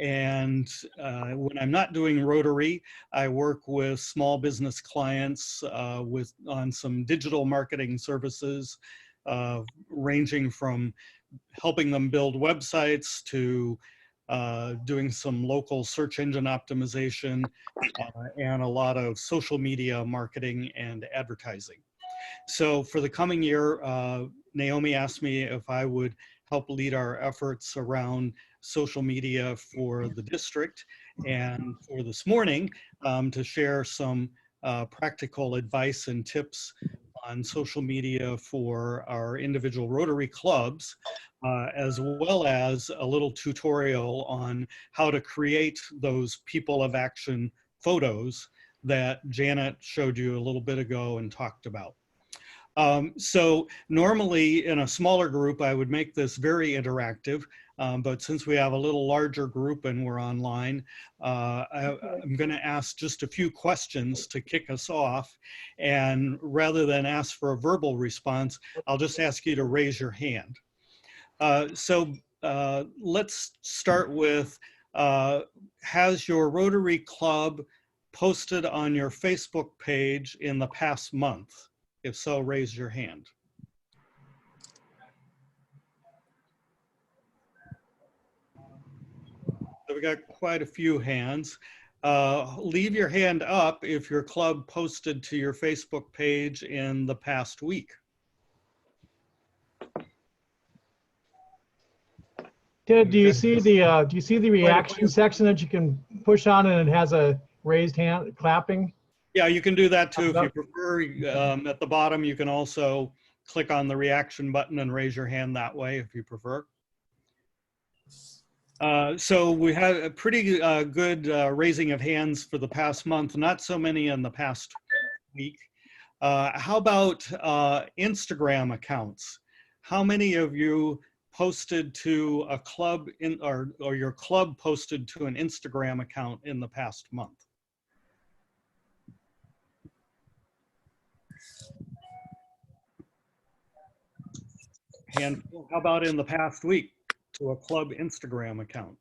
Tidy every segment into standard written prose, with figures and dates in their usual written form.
And when I'm not doing Rotary, I work with small business clients on some digital marketing services, ranging from helping them build websites to doing some local search engine optimization and a lot of social media marketing and advertising. So for the coming year, Naomi asked me if I would help lead our efforts around social media for the district, and for this morning to share some practical advice and tips on social media for our individual Rotary clubs, as well as a little tutorial on how to create those people of action photos that Janet showed you a little bit ago and talked about. So normally in a smaller group, I would make this very interactive, but since we have a little larger group and we're online, I'm going to ask just a few questions to kick us off. And rather than ask for a verbal response, I'll just ask you to raise your hand. Let's start with, has your Rotary Club posted on your Facebook page in the past month? If so, raise your hand. So we got quite a few hands. Leave your hand up if your club posted to your Facebook page in the past week. Ted, do you see the reaction section that you can push on and it has a raised hand clapping? Yeah, you can do that too if you prefer. At the bottom, you can also click on the reaction button and raise your hand that way if you prefer. So we had a pretty good raising of hands for the past month, not so many in the past week. How about Instagram accounts? How many of you posted to a club or your club posted to an Instagram account in the past month? Handful. How about in the past week to a club Instagram account?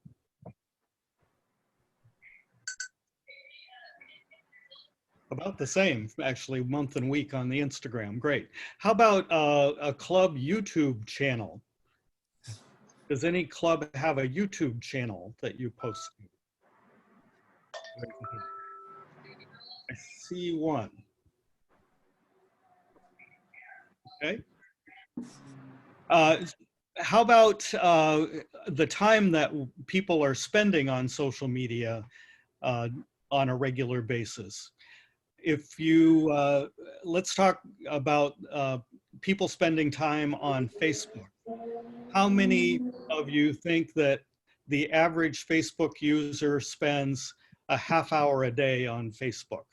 About the same, actually, month and week on the Instagram. Great. How about a club YouTube channel? Does any club have a YouTube channel that you post to? I see one. Okay. How about the time that people are spending on social media on a regular basis? If you, let's talk about people spending time on Facebook. How many of you think that the average Facebook user spends a half hour a day on Facebook?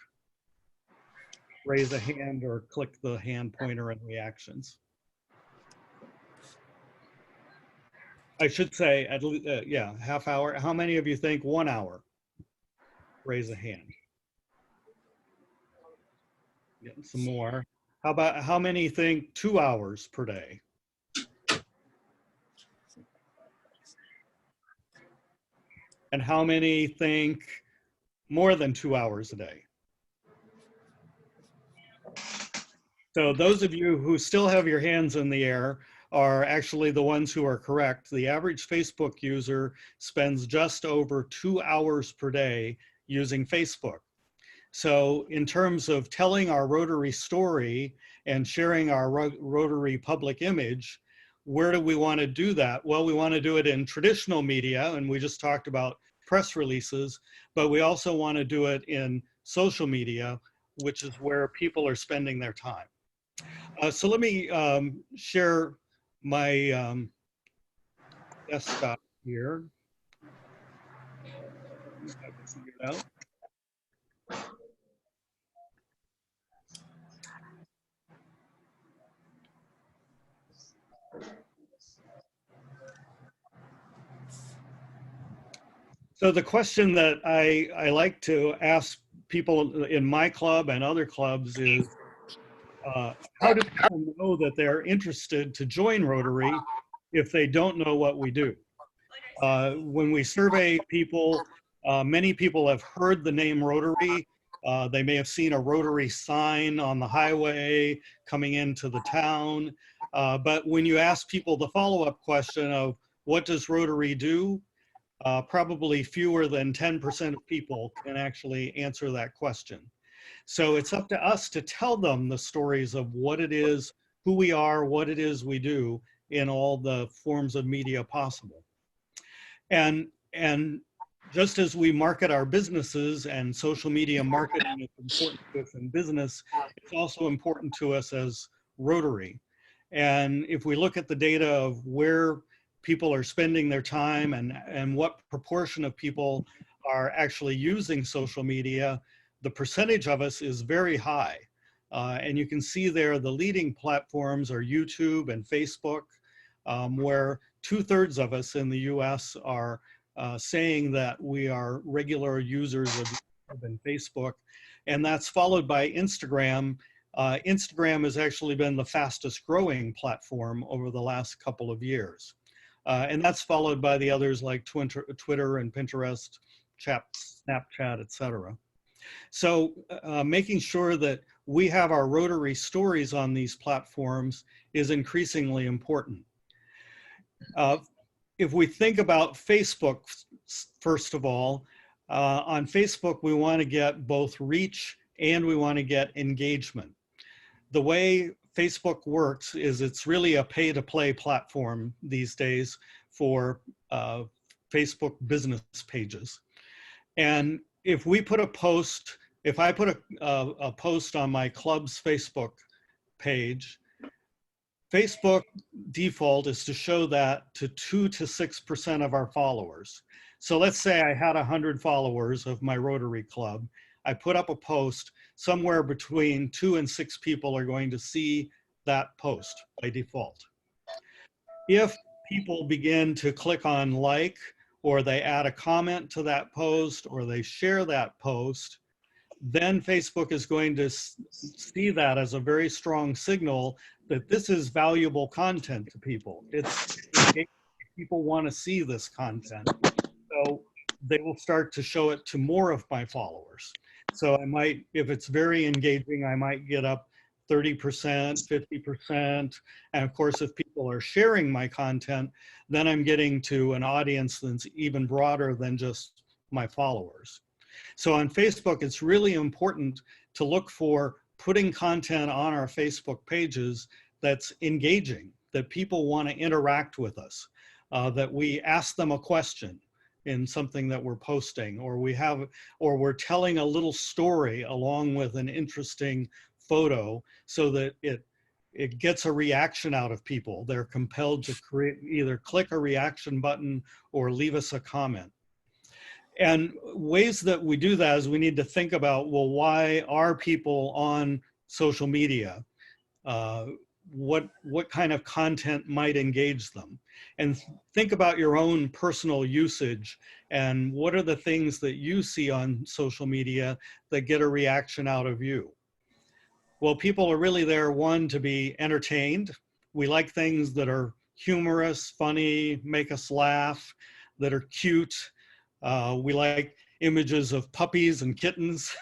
Raise a hand or click the hand pointer in reactions. I should say, at least, yeah, half hour. How many of you think 1 hour? Raise a hand. Getting some more. How about, how many think 2 hours per day? And how many think more than 2 hours a day? So those of you who still have your hands in the air are actually the ones who are correct. The average Facebook user spends just over 2 hours per day using Facebook. So in terms of telling our Rotary story and sharing our Rotary public image, where do we want to do that? Well, we want to do it in traditional media, and we just talked about press releases, but we also want to do it in social media, which is where people are spending their time. So let me share my desktop here. So the question that I like to ask people in my club and other clubs is, how do people know that they're interested to join Rotary if they don't know what we do? When we survey people, many people have heard the name Rotary. They may have seen a Rotary sign on the highway coming into the town. But when you ask people the follow-up question of what does Rotary do, probably fewer than 10% of people can actually answer that question. So it's up to us to tell them the stories of what it is, who we are, what it is we do in all the forms of media possible. And just as we market our businesses and social media marketing is important to us in business, it's also important to us as Rotary. And if we look at the data of where people are spending their time and what proportion of people are actually using social media, the percentage of us is very high. And you can see there the leading platforms are YouTube and Facebook, where 2/3 of us in the US are saying that we are regular users of YouTube and Facebook. And that's followed by Instagram. Instagram has actually been the fastest growing platform over the last couple of years. And that's followed by the others like Twitter and Pinterest, Snapchat, etc. So making sure that we have our Rotary stories on these platforms is increasingly important. If we think about Facebook, first of all, on Facebook, we want to get both reach and we want to get engagement. The way Facebook works is it's really a pay-to-play platform these days for Facebook business pages. And if we put a post, if I put a post on my club's Facebook page, Facebook default is to show that to 2 to 6% of our followers. So let's say I had 100 followers of my Rotary Club. I put up a post, somewhere between 2 and 6 people are going to see that post by default. If people begin to click on like, or they add a comment to that post, or they share that post, then Facebook is going to see that as a very strong signal that this is valuable content to people. People want to see this content. So they will start to show it to more of my followers. So I might, if it's very engaging, I might get up 30%, 50%. And of course, if people are sharing my content, then I'm getting to an audience that's even broader than just my followers. So on Facebook, it's really important to look for putting content on our Facebook pages that's engaging, that people want to interact with us, that we ask them a question in something that we're posting, or we're telling a little story along with an interesting photo so that it gets a reaction out of people. They're compelled to either click a reaction button or leave us a comment. And ways that we do that is we need to think about, well, why are people on social media? What kind of content might engage them? And think about your own personal usage and what are the things that you see on social media that get a reaction out of you? Well, people are really there, one, to be entertained. We like things that are humorous, funny, make us laugh, that are cute. We like images of puppies and kittens.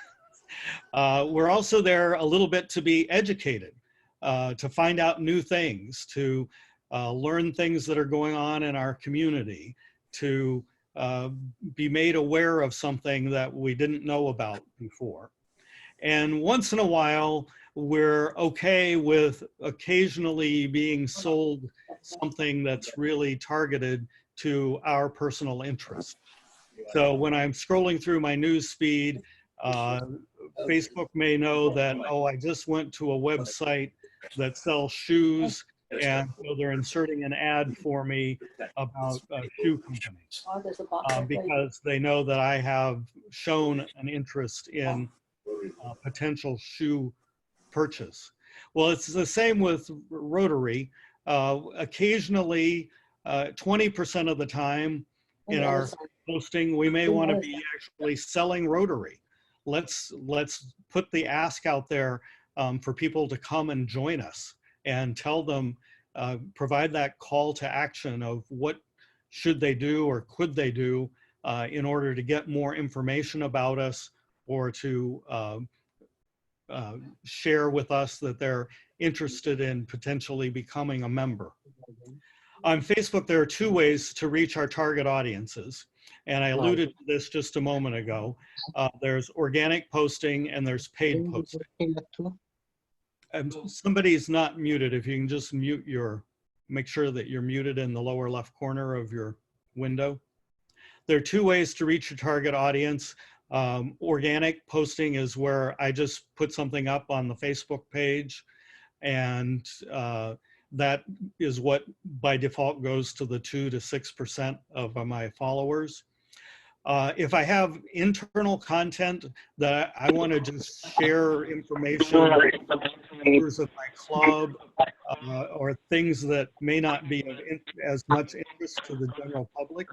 We're also there a little bit to be educated, to find out new things, to learn things that are going on in our community, to be made aware of something that we didn't know about before. And once in a while, we're okay with occasionally being sold something that's really targeted to our personal interest. So when I'm scrolling through my news feed, Facebook may know that, oh, I just went to a website that sells shoes, and so they're inserting an ad for me about a shoe company because they know that I have shown an interest in potential shoe purchase. Well, it's the same with Rotary. Occasionally, 20% of the time in our posting, we may want to be actually selling Rotary. Let's put the ask out there for people to come and join us and tell them, provide that call to action of what should they do or could they do in order to get more information about us, or to share with us that they're interested in potentially becoming a member. On Facebook, there are two ways to reach our target audiences. And I alluded to this just a moment ago. There's organic posting and there's paid posting. Somebody's not muted. If you can just make sure that you're muted in the lower left corner of your window. There are two ways to reach your target audience. Organic posting is where I just put something up on the Facebook page, and that is what by default goes to the 2 to 6% of my followers. If I have internal content that I want to just share information with members of my club, or things that may not be of as much interest to the general public,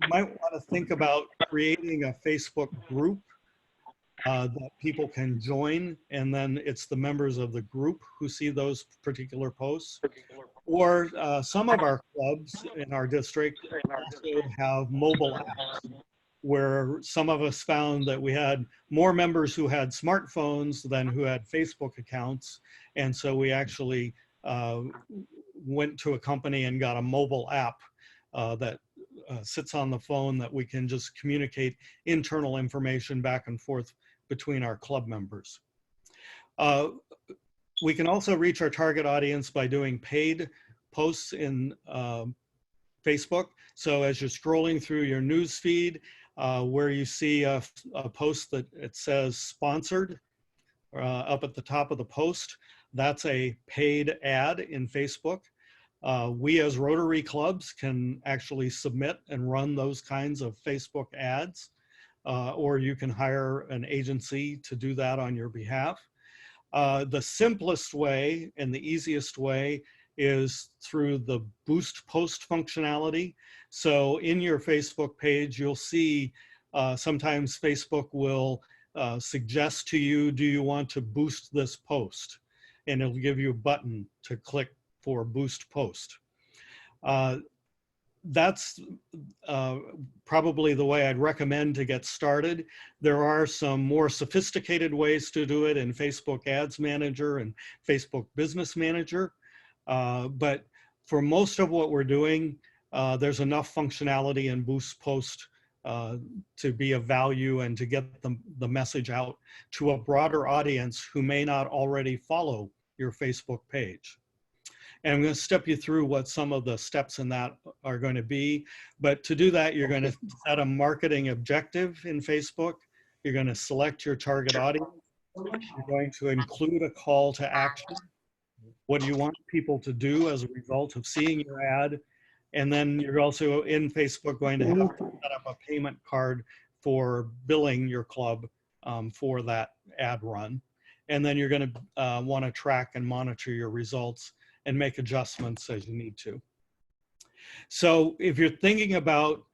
you might want to think about creating a Facebook group that people can join, and then it's the members of the group who see those particular posts. Or some of our clubs in our district also have mobile apps, where some of us found that we had more members who had smartphones than who had Facebook accounts. And so we actually went to a company and got a mobile app that sits on the phone, that we can just communicate internal information back and forth between our club members. We can also reach our target audience by doing paid posts in Facebook. So as you're scrolling through your news feed, where you see a post that it says sponsored up at the top of the post, that's a paid ad in Facebook. We as Rotary clubs can actually submit and run those kinds of Facebook ads, or you can hire an agency to do that on your behalf. The simplest way and the easiest way is through the boost post functionality. So in your Facebook page, you'll see sometimes Facebook will suggest to you, do you want to boost this post? And it'll give you a button to click for boost post. That's probably the way I'd recommend to get started. There are some more sophisticated ways to do it in Facebook Ads Manager and Facebook Business Manager. But for most of what we're doing, there's enough functionality in Boost Post to be of value and to get the message out to a broader audience who may not already follow your Facebook page. And I'm going to step you through what some of the steps in that are going to be. But to do that, you're going to set a marketing objective in Facebook. You're going to select your target audience. You're going to include a call to action. What do you want people to do as a result of seeing your ad? And then you're also in Facebook going to have to set up a payment card for billing your club for that ad run. And then you're going to want to track and monitor your results and make adjustments as you need to. So if you're thinking about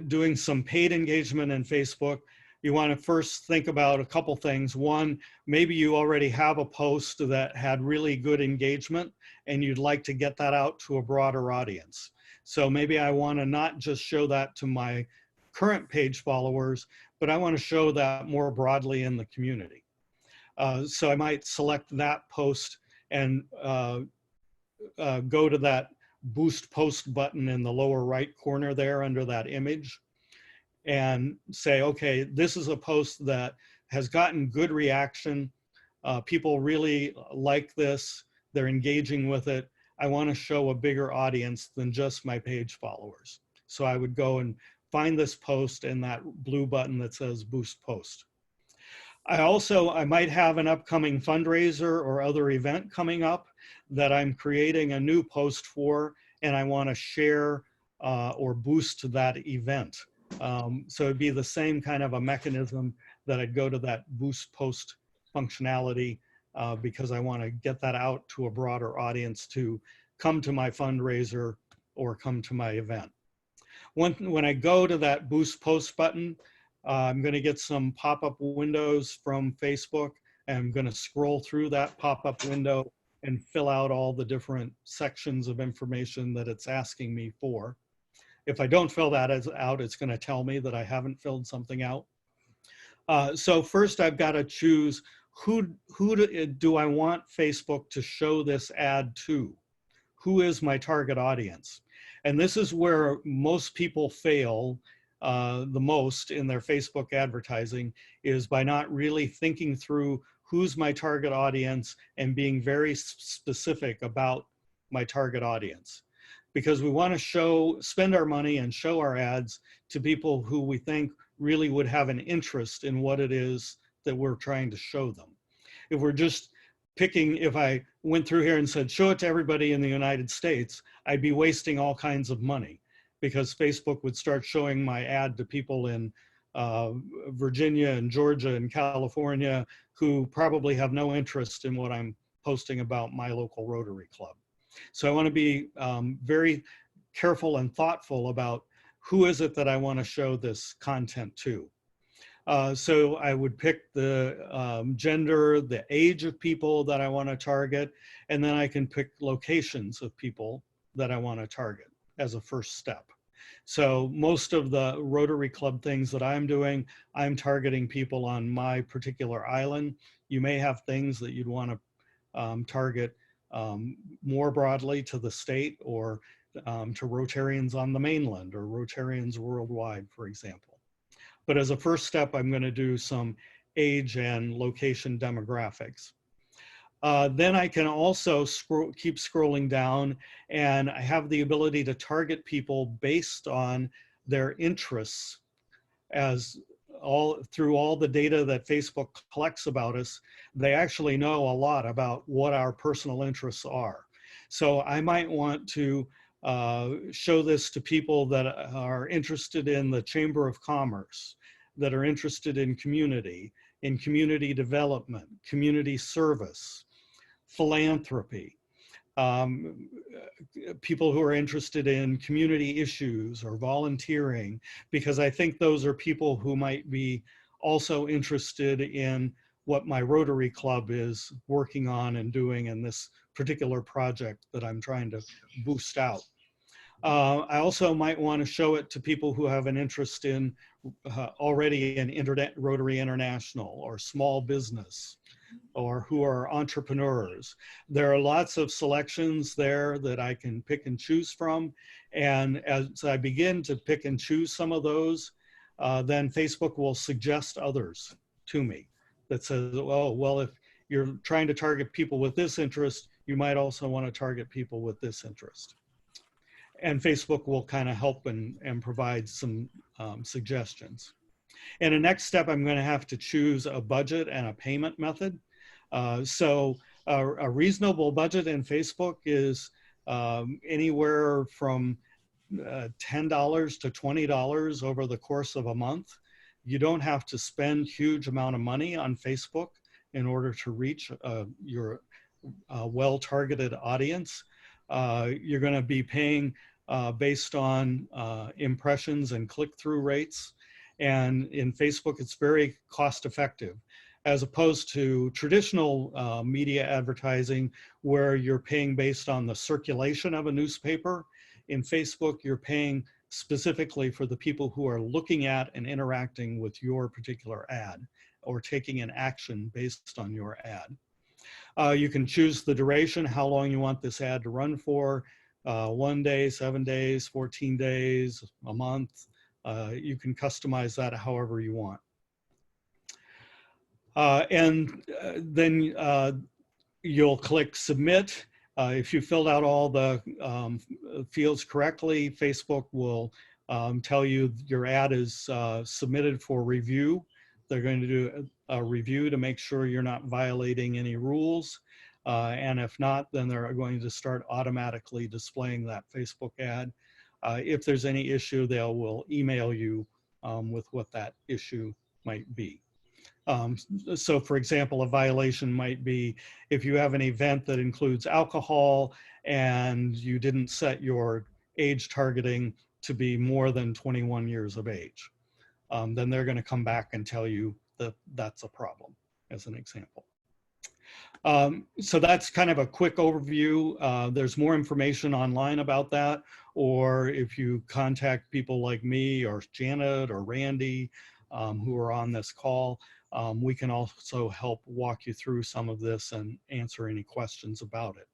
doing some paid engagement in Facebook, you want to first think about a couple things. One, maybe you already have a post that had really good engagement and you'd like to get that out to a broader audience. So maybe I want to not just show that to my current page followers, but I want to show that more broadly in the community. So I might select that post and go to that boost post button in the lower right corner there under that image and say, okay, this is a post that has gotten good reaction. People really like this. They're engaging with it. I want to show a bigger audience than just my page followers. So I would go and find this post and that blue button that says boost post. I might have an upcoming fundraiser or other event coming up that I'm creating a new post for, and I want to share or boost that event. So it'd be the same kind of a mechanism that I'd go to that boost post functionality because I want to get that out to a broader audience to come to my fundraiser or come to my event. When I go to that boost post button, I'm going to get some pop-up windows from Facebook, and I'm going to scroll through that pop-up window and fill out all the different sections of information that it's asking me for. if I don't fill that out, it's going to tell me that I haven't filled something out. So first I've got to choose who do I want Facebook to show this ad to? Who is my target audience? And this is where most people fail the most in their Facebook advertising, is by not really thinking through who's my target audience and being very specific about my target audience. Because we want to spend our money and show our ads to people who we think really would have an interest in what it is that we're trying to show them. If we're just picking, if I went through here and said, show it to everybody in the United States, I'd be wasting all kinds of money, because Facebook would start showing my ad to people in Virginia and Georgia and California who probably have no interest in what I'm posting about my local Rotary Club. So I want to be very careful and thoughtful about who is it that I want to show this content to. So I would pick the gender, the age of people that I want to target, and then I can pick locations of people that I want to target as a first step. So most of the Rotary Club things that I'm doing, I'm targeting people on my particular island. You may have things that you'd want to target more broadly to the state, or to Rotarians on the mainland, or Rotarians worldwide, for example. But as a first step, I'm going to do some age and location demographics. Then I can also keep scrolling down, and I have the ability to target people based on their interests. As through all the data that Facebook collects about us, they actually know a lot about what our personal interests are. So I might want to show this to people that are interested in the Chamber of Commerce, that are interested in community development, community service, philanthropy, people who are interested in community issues or volunteering, because I think those are people who might be also interested in what my Rotary Club is working on and doing in this particular project that I'm trying to boost out. I also might want to show it to people who have an interest in already in Rotary International or small business, or who are entrepreneurs. There are lots of selections there that I can pick and choose from. And as I begin to pick and choose some of those, then Facebook will suggest others to me that says, oh, well, if you're trying to target people with this interest, you might also want to target people with this interest. And Facebook will kind of help and provide some suggestions. And the next step, I'm going to have to choose a budget and a payment method. So a reasonable budget in Facebook is anywhere from $10 to $20 over the course of a month. You don't have to spend huge amount of money on Facebook in order to reach your well-targeted audience. You're going to be paying based on impressions and click-through rates. And in Facebook, it's very cost-effective, as opposed to traditional media advertising, where you're paying based on the circulation of a newspaper. In Facebook, you're paying specifically for the people who are looking at and interacting with your particular ad, or taking an action based on your ad. You can choose the duration, how long you want this ad to run for, 1 day, 7 days, 14 days, a month. You can customize that however you want. Then you'll click submit. If you filled out all the fields correctly, Facebook will tell you your ad is submitted for review. They're going to do a review to make sure you're not violating any rules. And if not, then they're going to start automatically displaying that Facebook ad. If there's any issue, they will email you with what that issue might be. So for example, a violation might be if you have an event that includes alcohol and you didn't set your age targeting to be more than 21 years of age. Then they're going to come back and tell you that that's a problem, as an example. So that's kind of a quick overview. There's more information online about that, or if you contact people like me or Janet or Randy who are on this call, we can also help walk you through some of this and answer any questions about it.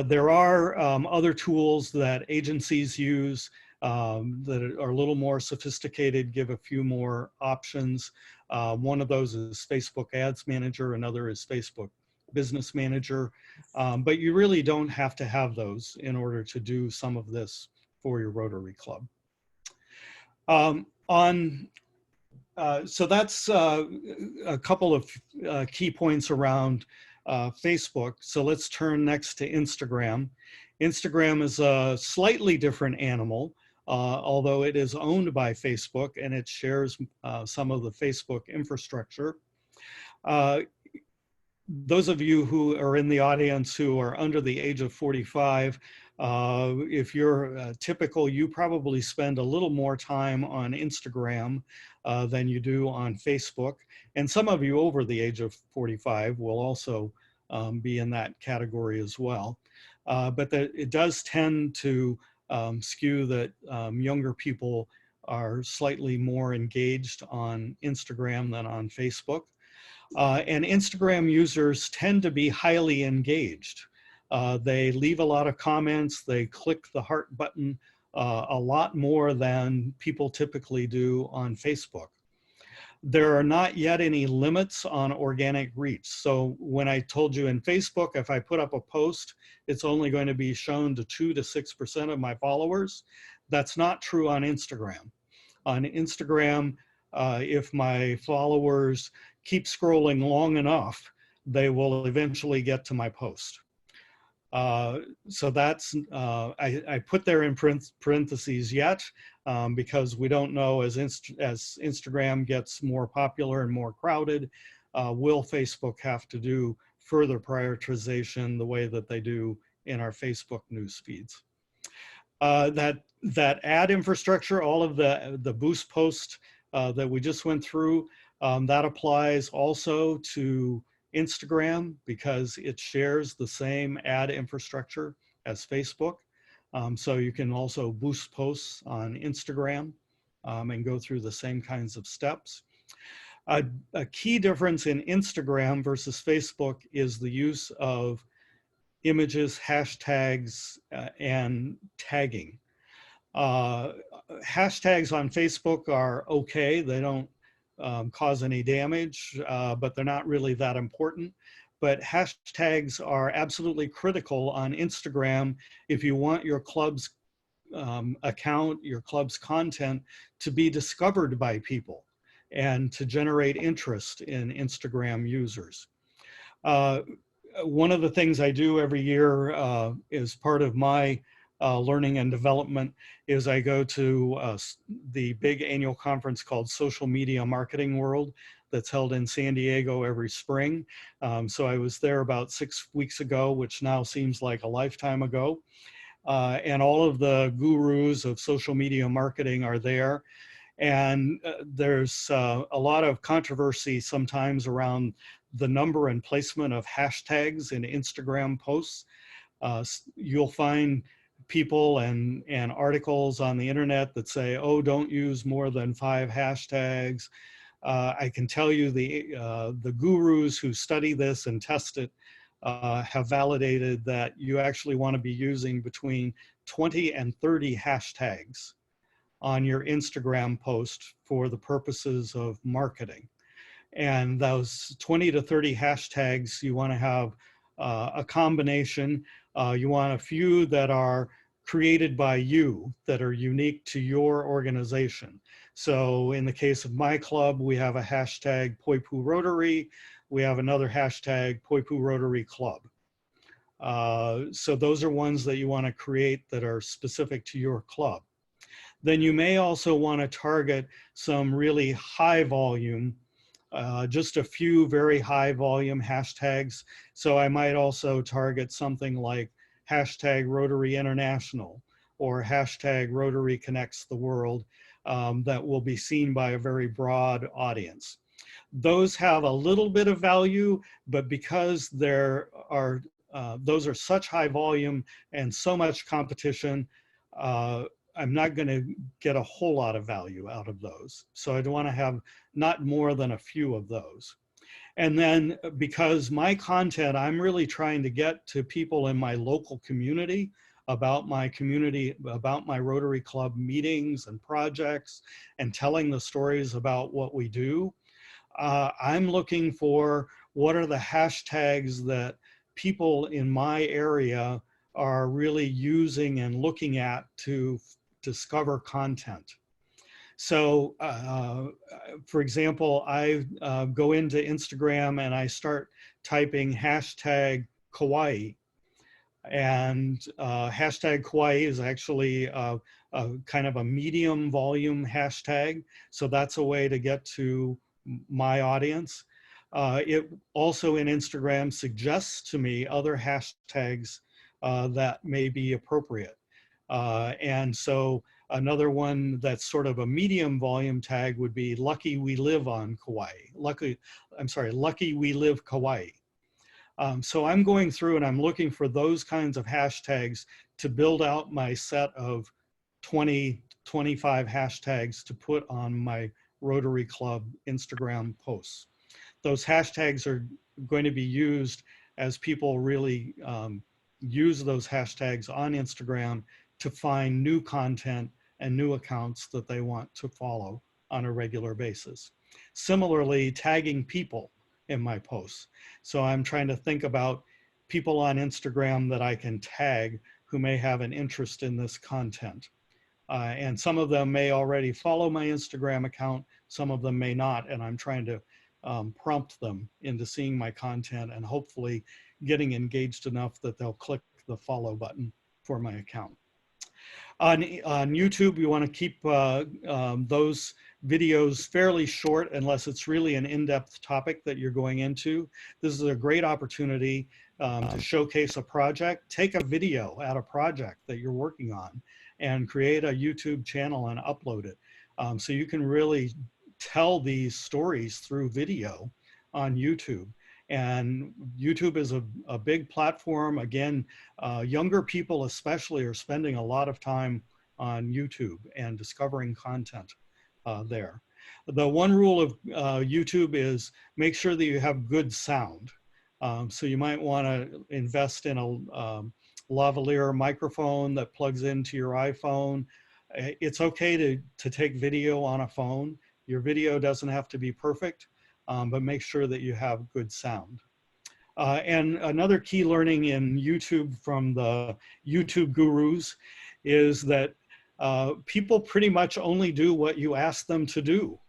There are other tools that agencies use that are a little more sophisticated, give a few more options. One of those is Facebook Ads Manager, another is Facebook Business Manager, but you really don't have to have those in order to do some of this for your Rotary Club. So that's a couple of key points around Facebook. So let's turn next to Instagram. Instagram is a slightly different animal, although it is owned by Facebook and it shares some of the Facebook infrastructure. Those of you who are in the audience who are under the age of 45, if you're typical, you probably spend a little more time on Instagram than you do on Facebook. And some of you over the age of 45 will also be in that category as well. But it does tend to skew that younger people are slightly more engaged on Instagram than on Facebook. And Instagram users tend to be highly engaged. They leave a lot of comments, they click the heart button a lot more than people typically do on Facebook. There are not yet any limits on organic reach. So when I told you in Facebook, if I put up a post, it's only going to be shown to 2 to 6% of my followers. That's not true on Instagram. On Instagram, if my followers keep scrolling long enough, they will eventually get to my post. So that's, I put there in parentheses yet, because we don't know as Instagram gets more popular and more crowded, will Facebook have to do further prioritization the way that they do in our Facebook news feeds. That ad infrastructure, all of the boost posts that we just went through, that applies also to Instagram because it shares the same ad infrastructure as Facebook. So you can also boost posts on Instagram and go through the same kinds of steps. A key difference in Instagram versus Facebook is the use of images, hashtags, and tagging. Hashtags on Facebook are okay. They don't cause any damage, but they're not really that important. But hashtags are absolutely critical on Instagram if you want your club's account, your club's content to be discovered by people and to generate interest in Instagram users. One of the things I do every year as part of my learning and development is I go to the big annual conference called Social Media Marketing World that's held in San Diego every spring. So I was there about 6 weeks ago, which now seems like a lifetime ago. And all of the gurus of social media marketing are there. And there's a lot of controversy sometimes around the number and placement of hashtags in Instagram posts. You'll find people and articles on the internet that say, oh, don't use more than 5 hashtags. I can tell you the gurus who study this and test it have validated that you actually want to be using between 20 and 30 hashtags on your Instagram post for the purposes of marketing. And those 20 to 30 hashtags, you want to have a combination. You want a few that are created by you, that are unique to your organization. So in the case of my club, we have a hashtag Poipu Rotary. We have another hashtag Poipu Rotary Club. So those are ones that you want to create that are specific to your club. Then you may also want to target some really high volume, just a few very high volume hashtags. So I might also target something like hashtag Rotary International or hashtag Rotary Connects the World that will be seen by a very broad audience. Those have a little bit of value, but because those are such high volume and so much competition, I'm not going to get a whole lot of value out of those. So I'd want to have not more than a few of those. And then because my content, I'm really trying to get to people in my local community, about my Rotary Club meetings and projects, and telling the stories about what we do. I'm looking for what are the hashtags that people in my area are really using and looking at to discover content. So, for example, I go into Instagram and I start typing hashtag Kawaii. And hashtag Kawaii is actually a kind of a medium volume hashtag. So that's a way to get to my audience. It also in Instagram suggests to me other hashtags that may be appropriate. And so another one that's sort of a medium volume tag would be lucky we live on Kauai. Lucky we live Kauai. So I'm going through and I'm looking for those kinds of hashtags to build out my set of 20, 25 hashtags to put on my Rotary Club Instagram posts. Those hashtags are going to be used as people really use those hashtags on Instagram to find new content and new accounts that they want to follow on a regular basis. Similarly, tagging people in my posts. So I'm trying to think about people on Instagram that I can tag who may have an interest in this content. And some of them may already follow my Instagram account, some of them may not, and I'm trying to prompt them into seeing my content and hopefully getting engaged enough that they'll click the follow button for my account. On YouTube, you want to keep those videos fairly short unless it's really an in-depth topic that you're going into. This is a great opportunity to showcase a project. Take a video at a project that you're working on and create a YouTube channel and upload it. So you can really tell these stories through video on YouTube. And YouTube is a big platform. Again, younger people especially are spending a lot of time on YouTube and discovering content there. The one rule of YouTube is make sure that you have good sound. So you might want to invest in a lavalier microphone that plugs into your iPhone. It's okay to take video on a phone. Your video doesn't have to be perfect, but make sure that you have good sound. And another key learning in YouTube from the YouTube gurus is that people pretty much only do what you ask them to do.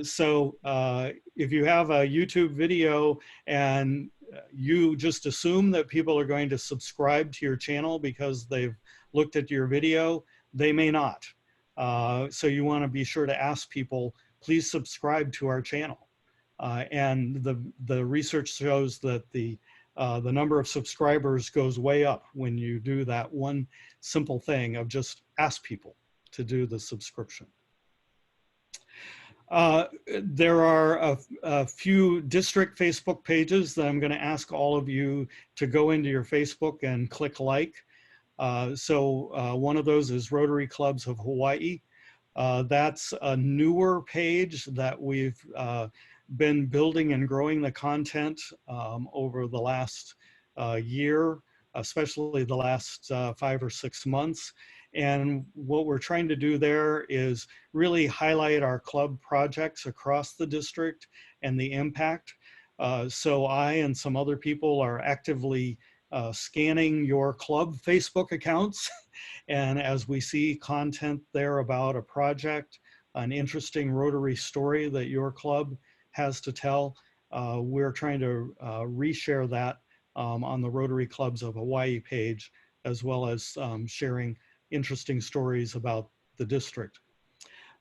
So if you have a YouTube video and you just assume that people are going to subscribe to your channel because they've looked at your video, they may not. So you want to be sure to ask people, please subscribe to our channel. And the research shows that the number of subscribers goes way up when you do that one simple thing of just ask people to do the subscription. There are a few district Facebook pages that I'm going to ask all of you to go into your Facebook and click like. So one of those is Rotary Clubs of Hawaii. That's a newer page that we've been building and growing the content over the last year, especially the last 5 or 6 months. And what we're trying to do there is really highlight our club projects across the district and the impact. So I and some other people are actively scanning your club Facebook accounts. And as we see content there about a project, an interesting Rotary story that your club has to tell, we're trying to reshare that on the Rotary Clubs of Hawaii page, as well as sharing interesting stories about the district.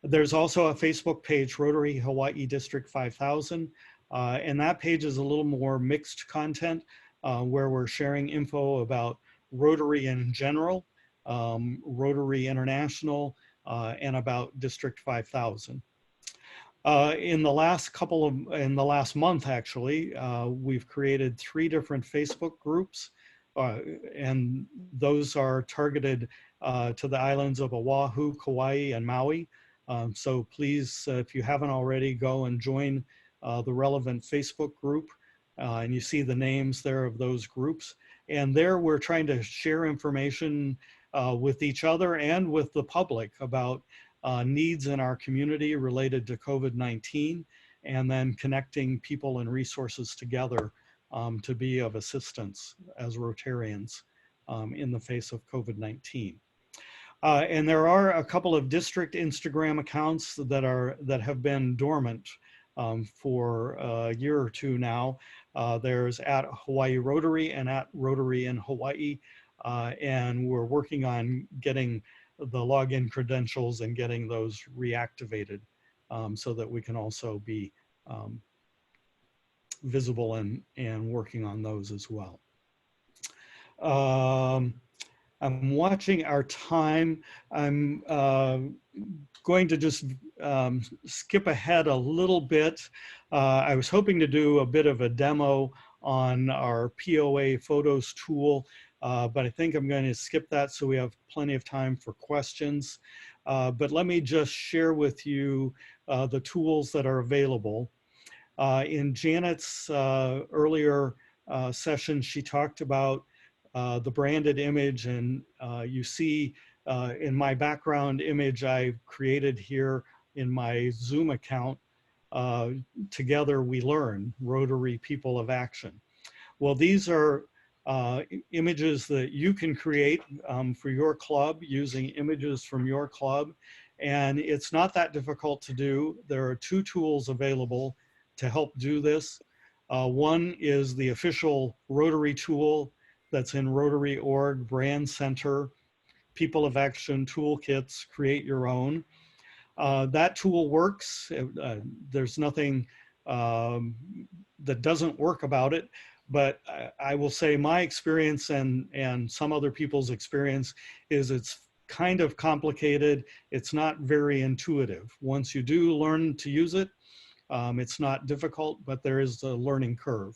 There's also a Facebook page, Rotary Hawaii District 5000, and that page is a little more mixed content where we're sharing info about Rotary in general, Rotary International, and about District 5000. In the last month, actually, we've created 3 different Facebook groups, and those are targeted to the islands of Oahu, Kauai, and Maui. So please, if you haven't already, go and join the relevant Facebook group. And you see the names there of those groups. And there we're trying to share information with each other and with the public about needs in our community related to COVID-19, and then connecting people and resources together to be of assistance as Rotarians in the face of COVID-19. And there are a couple of district Instagram accounts that have been dormant for a year or two now. There's at Hawaii Rotary and at Rotary in Hawaii. And we're working on getting the login credentials and getting those reactivated so that we can also be visible and working on those as well. I'm watching our time. I'm going to just skip ahead a little bit. I was hoping to do a bit of a demo on our POA photos tool, but I think I'm going to skip that so we have plenty of time for questions. But let me just share with you the tools that are available. In Janet's earlier session, she talked about the branded image, and you see in my background image I've created here in my Zoom account, Together We Learn, Rotary People of Action. Well, these are images that you can create for your club using images from your club, and it's not that difficult to do. There are 2 tools available to help do this. One is the official Rotary tool that's in Rotary.org, Brand Center, People of Action Toolkits, Create Your Own. That tool works. There's nothing that doesn't work about it, but I will say my experience and some other people's experience is it's kind of complicated. It's not very intuitive. Once you do learn to use it, it's not difficult, but there is a learning curve.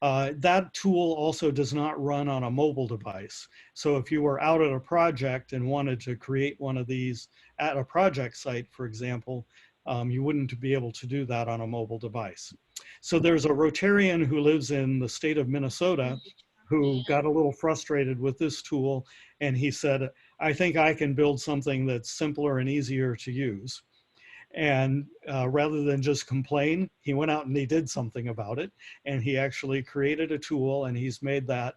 That tool also does not run on a mobile device. So if you were out at a project and wanted to create one of these at a project site, for example, you wouldn't be able to do that on a mobile device. So there's a Rotarian who lives in the state of Minnesota who got a little frustrated with this tool, and he said, I think I can build something that's simpler and easier to use. And rather than just complain, he went out and he did something about it. And he actually created a tool, and he's made that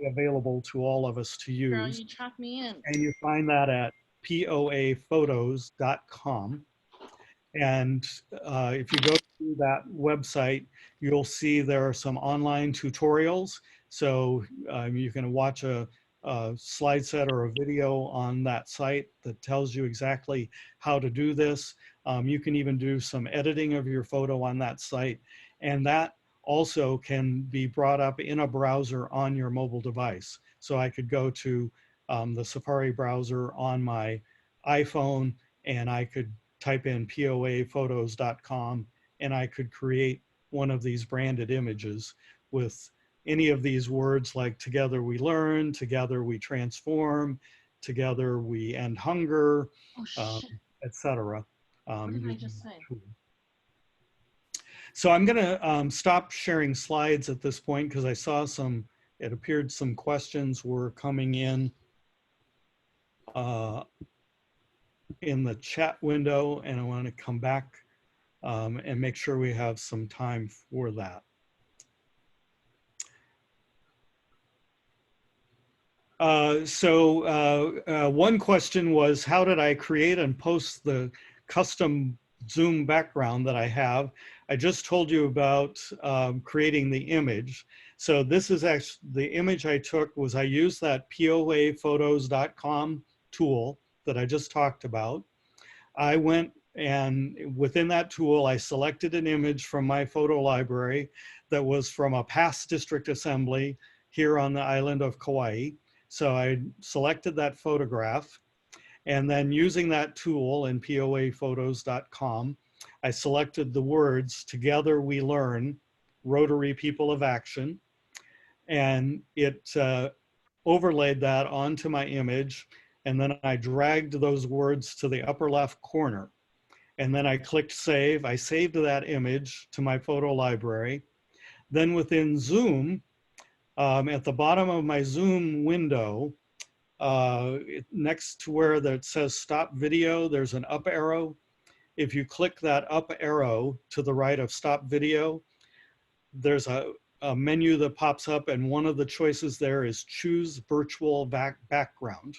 available to all of us to use. Girl, you chopped me in. And you find that at poaphotos.com. And if you go to that website, you'll see there are some online tutorials. So you can watch a slide set or a video on that site that tells you exactly how to do this. You can even do some editing of your photo on that site. And that also can be brought up in a browser on your mobile device. So I could go to the Safari browser on my iPhone, and I could type in poaphotos.com, and I could create one of these branded images with any of these words like Together We Learn, Together We Transform, Together We End Hunger, etc. What did I just say? So I'm gonna stop sharing slides at this point because I saw it appeared some questions were coming in the chat window, and I want to come back and make sure we have some time for that. One question was, how did I create and post the custom Zoom background that I have? I just told you about creating the image. So this is actually, the image I took was I used that poaphotos.com tool that I just talked about. I went and within that tool, I selected an image from my photo library that was from a past district assembly here on the island of Kauai. So I selected that photograph, and then using that tool in poaphotos.com, I selected the words, "Together we learn, Rotary People of Action," and it overlaid that onto my image. And then I dragged those words to the upper left corner. And then I clicked save. I saved that image to my photo library. Then within Zoom, at the bottom of my Zoom window, next to where it says stop video, there's an up arrow. If you click that up arrow to the right of stop video, there's a menu that pops up, and one of the choices there is choose virtual background.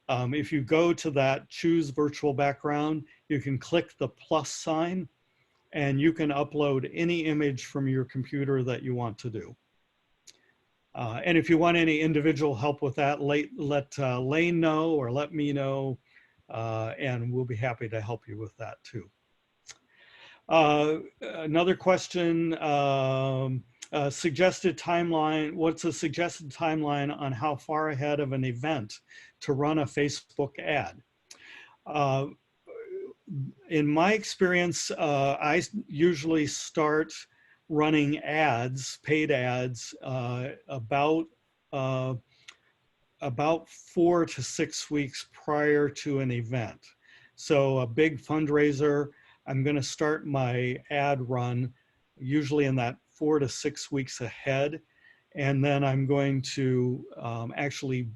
If you go to that choose virtual background, you can click the plus sign and you can upload any image from your computer that you want to do. And if you want any individual help with that, let Lane know or let me know, and we'll be happy to help you with that too. Another question, suggested timeline. What's a suggested timeline on how far ahead of an event to run a Facebook ad? In my experience, I usually start running ads, paid ads, about 4 to 6 weeks prior to an event. So a big fundraiser, I'm going to start my ad run usually in that 4 to 6 weeks ahead. And then I'm going to actually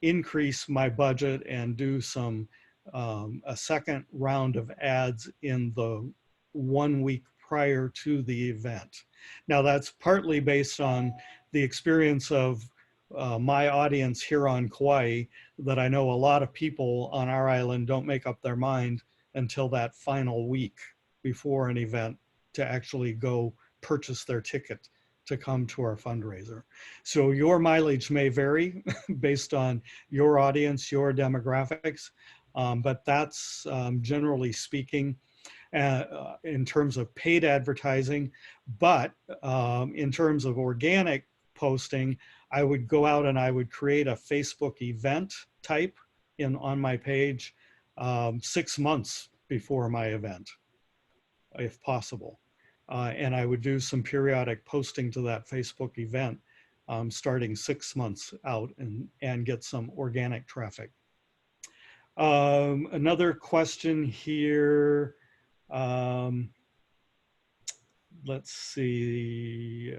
increase my budget and do some a second round of ads in the 1 week prior to the event. Now that's partly based on the experience of my audience here on Kauai, that I know a lot of people on our island don't make up their mind until that final week before an event to actually go purchase their ticket to come to our fundraiser. So your mileage may vary based on your audience, your demographics, but that's generally speaking in terms of paid advertising. But in terms of organic posting, I would go out and I would create a Facebook event type on my page 6 months before my event, if possible. And I would do some periodic posting to that Facebook event starting 6 months out and get some organic traffic. Another question here. Let's see.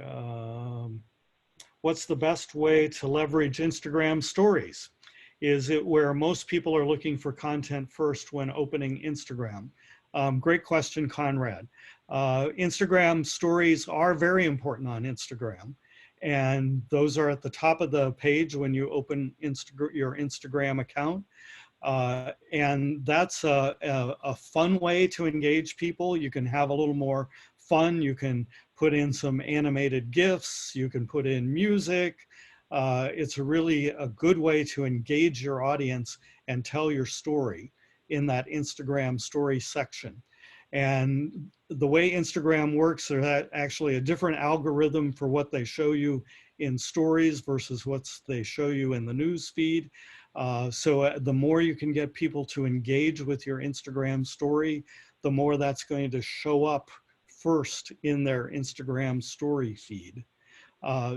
What's the best way to leverage Instagram stories? Is it where most people are looking for content first when opening Instagram? Great question, Conrad. Instagram stories are very important on Instagram, and those are at the top of the page when you open your Instagram account. And that's a fun way to engage people. You can have a little more fun. You can put in some animated GIFs. You can put in music. It's really a good way to engage your audience and tell your story in that Instagram story section. And the way Instagram works, there's actually a different algorithm for what they show you in stories versus what they show you in the news feed. So the more you can get people to engage with your Instagram story, the more that's going to show up first in their Instagram story feed.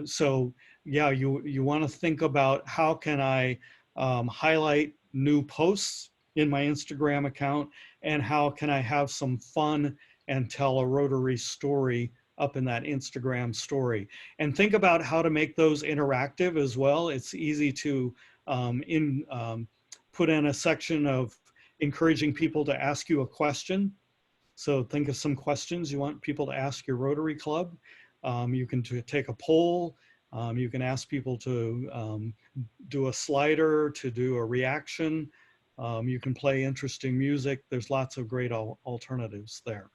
So yeah, you want to think about how can I highlight new posts in my Instagram account, and how can I have some fun and tell a Rotary story up in that Instagram story. And think about how to make those interactive as well. It's easy to put in a section of encouraging people to ask you a question. So think of some questions you want people to ask your Rotary Club. You can take a poll. You can ask people to do a slider, to do a reaction. You can play interesting music. There's lots of great alternatives there.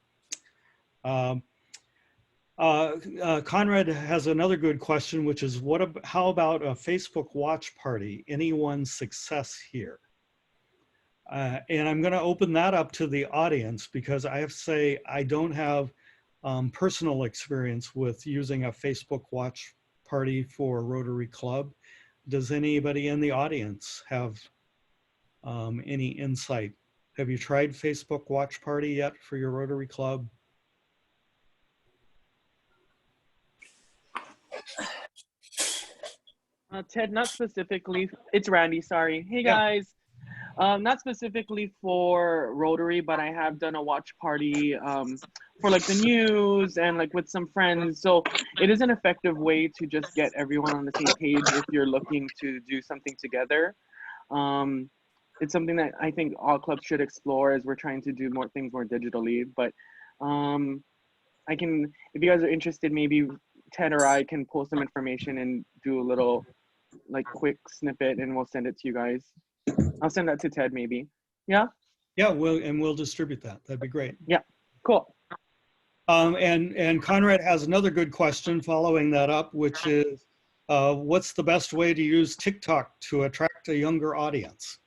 Conrad has another good question, which is how about a Facebook watch party? Anyone's success here? And I'm going to open that up to the audience, because I have to say I don't have personal experience with using a Facebook watch party for Rotary Club. Does anybody in the audience have any insight? Have you tried Facebook Watch Party yet for your Rotary Club? Ted, not specifically. It's Randy, sorry. Hey, Yeah. guys. Not specifically for Rotary, but I have done a watch party for like the news and like with some friends. So it is an effective way to just get everyone on the same page if you're looking to do something together. It's something that I think all clubs should explore as we're trying to do more things more digitally. But I can, if you guys are interested, maybe Ted or I can post some information and do a little like quick snippet and we'll send it to you guys. I'll send that to Ted maybe. Yeah? Yeah, we'll distribute that. That'd be great. Yeah, cool. And Conrad has another good question following that up, which is, what's the best way to use TikTok to attract a younger audience?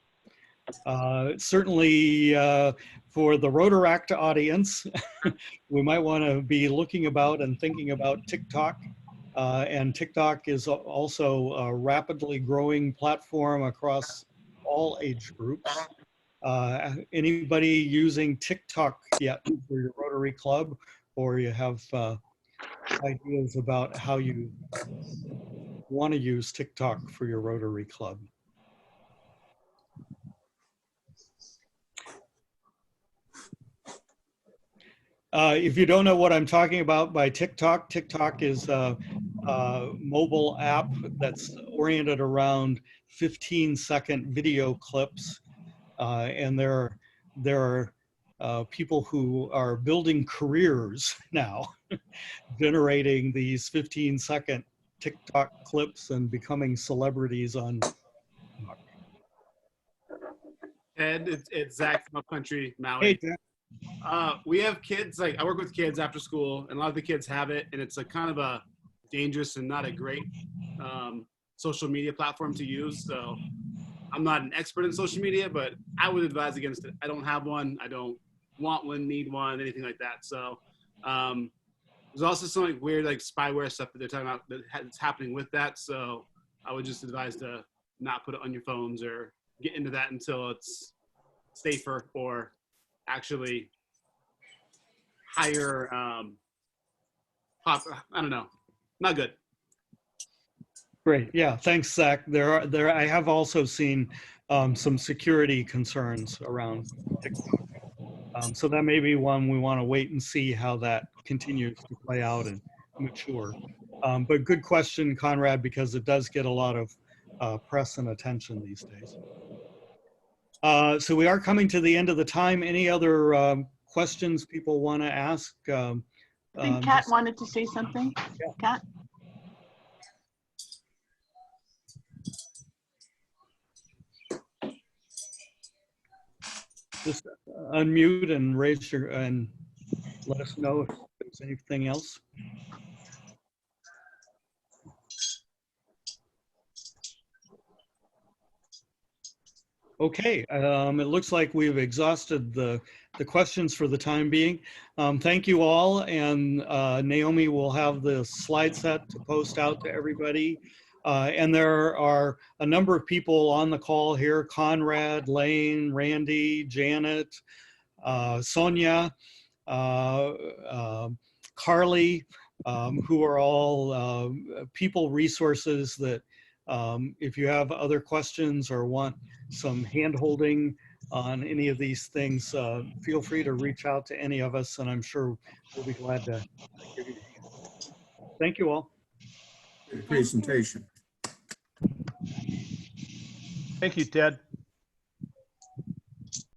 Certainly for the Rotaract audience, we might want to be looking about and thinking about TikTok. And TikTok is also a rapidly growing platform across all age groups. Anybody using TikTok yet for your Rotary Club, or you have ideas about how you want to use TikTok for your Rotary Club? If you don't know what I'm talking about by TikTok, TikTok is a mobile app that's oriented around 15-second video clips. And there are people who are building careers now, generating these 15-second TikTok clips and becoming celebrities on TikTok. Ed, it's Zach from Upcountry, Maui. Hey, Jack. We have kids, like I work with kids after school, and a lot of the kids have it, and it's like kind of a dangerous and not a great social media platform to use. So I'm not an expert in social media, but I would advise against it. I don't have one. I don't want one, need one, anything like that. So there's also some like weird like spyware stuff that they're talking about that's happening with that. So I would just advise to not put it on your phones or get into that until it's safer or actually higher I don't know, not good. Great. Yeah. Thanks, Zach. I have also seen some security concerns around TikTok. So that may be one we want to wait and see how that continues to play out and mature. But good question, Conrad, because it does get a lot of press and attention these days. So we are coming to the end of the time. Any other questions people want to ask? I think Kat wanted to say something. Yeah. Kat? Just unmute and raise your, and let us know if there's anything else. Okay, it looks like we've exhausted the questions for the time being. Thank you all, and Naomi will have the slide set to post out to everybody. And there are a number of people on the call here: Conrad, Lane, Randy, Janet, Sonia, Carly, who are all people resources that if you have other questions or want some hand-holding on any of these things, feel free to reach out to any of us, and I'm sure we'll be glad to give you a hand. Thank you all. Good presentation. Thank you, Ted.